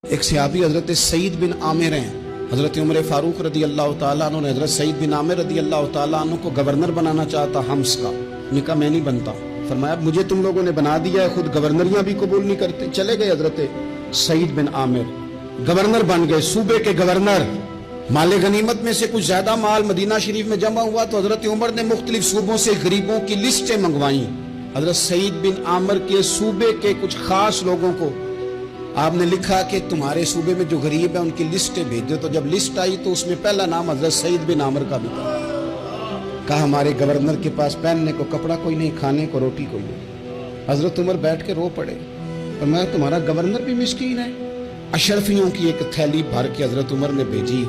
ایک صحابی حضرت سعید بن عامر ہیں، حضرت عمر فاروق رضی اللہ تعالیٰ عنہ نے حضرت سعید بن عامر رضی اللہ تعالیٰ عنہ کو گورنر بنانا چاہتا حمص کا. نے کہا میں نہیں بنتا. فرمایا مجھے تم لوگوں نے بنا دیا ہے، خود گورنریاں بھی قبول نہیں کرتے. چلے گئے حضرت سعید بن عامر، گورنر بن گئے، صوبے کے گورنر. مال غنیمت میں سے کچھ زیادہ مال مدینہ شریف میں جمع ہوا تو حضرت عمر نے مختلف صوبوں سے غریبوں کی لسٹیں منگوائیں. حضرت سعید بن عامر کے صوبے کے کچھ خاص لوگوں کو آپ نے لکھا کہ تمہارے صوبے میں جو غریب ہیں ان کی لسٹیں بھیج دو. تو جب لسٹ آئی تو اس میں پہلا نام حضرت سعید بن عامر کا بھی تھا. کہا ہمارے گورنر کے پاس پہننے کو کپڑا کوئی نہیں، کھانے کو روٹی کوئی نہیں. حضرت عمر بیٹھ کے رو پڑے. فرمایا تمہارا گورنر بھی مسکین ہے. اشرفیوں کی ایک تھیلی بھر کے حضرت عمر نے بھیجی.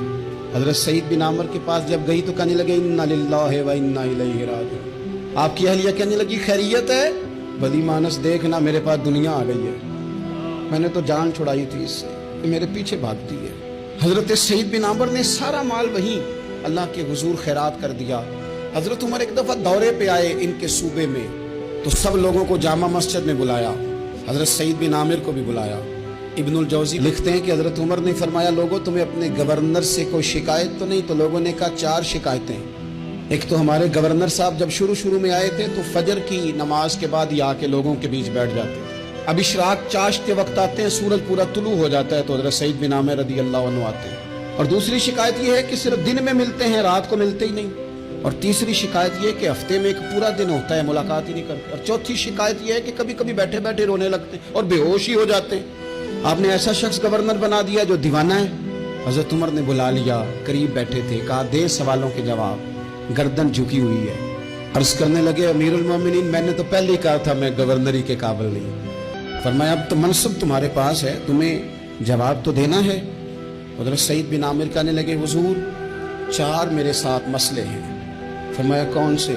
حضرت سعید بن عامر کے پاس جب گئی تو کہنے لگے انا للہ و انا الیہ راجعون. آپ کی اہلیہ کہنے لگی خیریت ہے؟ بدی مانس دیکھنا میرے پاس دنیا آ گئی ہے، میں نے تو جان چھڑائی تھی اس سے، میرے پیچھے بھاگتی ہے. حضرت سعید بن عامر نے سارا مال وہیں اللہ کے حضور خیرات کر دیا. حضرت عمر ایک دفعہ دورے پہ آئے ان کے صوبے میں تو سب لوگوں کو جامع مسجد میں بلایا، حضرت سعید بن عامر کو بھی بلایا. ابن الجوزی لکھتے ہیں کہ حضرت عمر نے فرمایا لوگوں تمہیں اپنے گورنر سے کوئی شکایت تو نہیں؟ تو لوگوں نے کہا 4 شکایتیں. ایک تو ہمارے گورنر صاحب جب شروع میں آئے تھے تو فجر کی نماز کے بعد ہی آ کے لوگوں کے بیچ بیٹھ جاتے تھے. اب اشراق چاشت کے وقت آتے ہیں، سورج پورا طلوع ہو جاتا ہے تو حضرت سعید بن عامر رضی اللہ عنہ آتے ہیں. اور دوسری شکایت یہ ہے کہ صرف دن میں ملتے ہیں، رات کو ملتے ہی نہیں. اور تیسری شکایت یہ کہ ہفتے میں ایک پورا دن ہوتا ہے ملاقات ہی نہیں کرتے. اور چوتھی شکایت یہ ہے کہ کبھی کبھی بیٹھے بیٹھے رونے لگتے ہیں اور بے ہوش ہی ہو جاتے ہیں. آپ نے ایسا شخص گورنر بنا دیا جو دیوانہ ہے. حضرت عمر نے بلا لیا، قریب بیٹھے تھے، کہا دے سوالوں کے جواب. گردن جھکی ہوئی ہے. عرض کرنے لگے امیر المومنین میں نے تو پہلے ہی کہا تھا میں گورنری کے قابل نہیں. فرمایا اب تو منصب تمہارے پاس ہے، تمہیں جواب تو دینا ہے. حضرت سعید بن عامر کہنے لگے حضور 4 میرے ساتھ مسئلے ہیں. فرمایا کون سے؟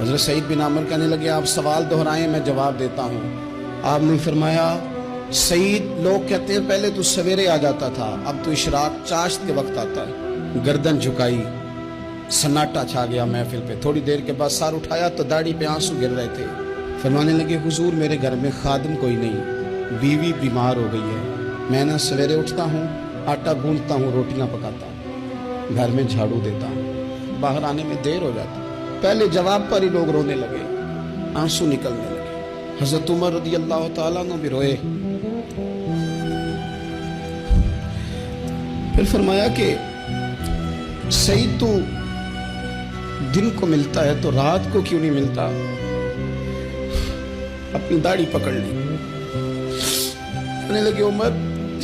حضرت سعید بن عامر کہنے لگے آپ سوال دہرائیں میں جواب دیتا ہوں. آپ نے فرمایا سعید لوگ کہتے ہیں پہلے تو سویرے آ جاتا تھا، اب تو اشراق چاشت کے وقت آتا ہے. گردن جھکائی، سناٹا چھا گیا محفل پہ. تھوڑی دیر کے بعد سار اٹھایا تو داڑھی پہ آنسو گر رہے تھے. فرمانے لگے حضور میرے گھر میں خادم کوئی نہیں، بیوی بیمار ہو گئی ہے. میں نہ سویرے اٹھتا ہوں، آٹا گوندتا ہوں، روٹیاں پکاتا ہوں، گھر میں جھاڑو دیتا ہوں، باہر آنے میں دیر ہو جاتی. پہلے جواب پر ہی لوگ رونے لگے، آنسو نکلنے لگے. حضرت عمر رضی اللہ تعالیٰ عنہ بھی روئے. پھر فرمایا کہ سعید تو دن کو ملتا ہے تو رات کو کیوں نہیں ملتا؟ اپنی داڑھی پکڑ لی. کہنے لگے عمر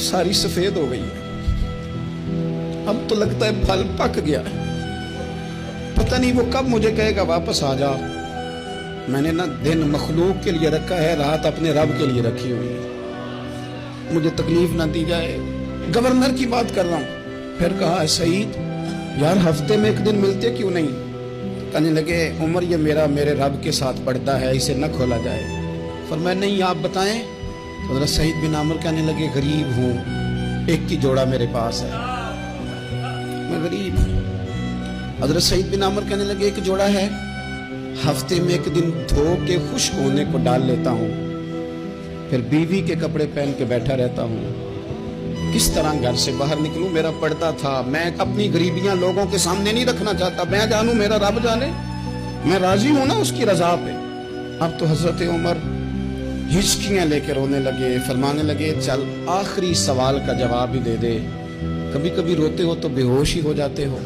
ساری سفید ہو گئی ہے، اب تو لگتا ہے پھل پک گیا ہے، پتہ نہیں وہ کب مجھے کہے گا واپس آ جا. میں نے نہ دن مخلوق کے لیے رکھا ہے، رات اپنے رب کے لیے رکھی ہوئی ہے، مجھے تکلیف نہ دی جائے. گورنر کی بات کر رہا ہوں. پھر کہا سعید یار ہفتے میں ایک دن ملتے کیوں نہیں؟ کہنے لگے عمر یہ میرے رب کے ساتھ پڑتا ہے، اسے نہ کھولا جائے. فرمایا نہیں آپ بتائیں. حضرت سعید بن عامر کہنے لگے غریب ہوں، ایک ہی جوڑا میرے پاس ہے، میں غریب ہوں. حضرت سعید بن عامر کہنے لگے ایک جوڑا ہے، ہفتے میں ایک دن دھو کے خشک ہونے کو ڈال لیتا ہوں، پھر بیوی کے کپڑے پہن کے بیٹھا رہتا ہوں. کس طرح گھر سے باہر نکلوں؟ میرا پردہ تھا، میں اپنی غریبیاں لوگوں کے سامنے نہیں رکھنا چاہتا. میں جانوں میرا رب جانے، میں راضی ہوں نا اس کی رضا پہ. اب تو حضرت عمر ہچکیاں لے کے رونے لگے. فرمانے لگے چل آخری سوال کا جواب ہی دے دے، کبھی کبھی روتے ہو تو بے ہوش ہی ہو جاتے ہو.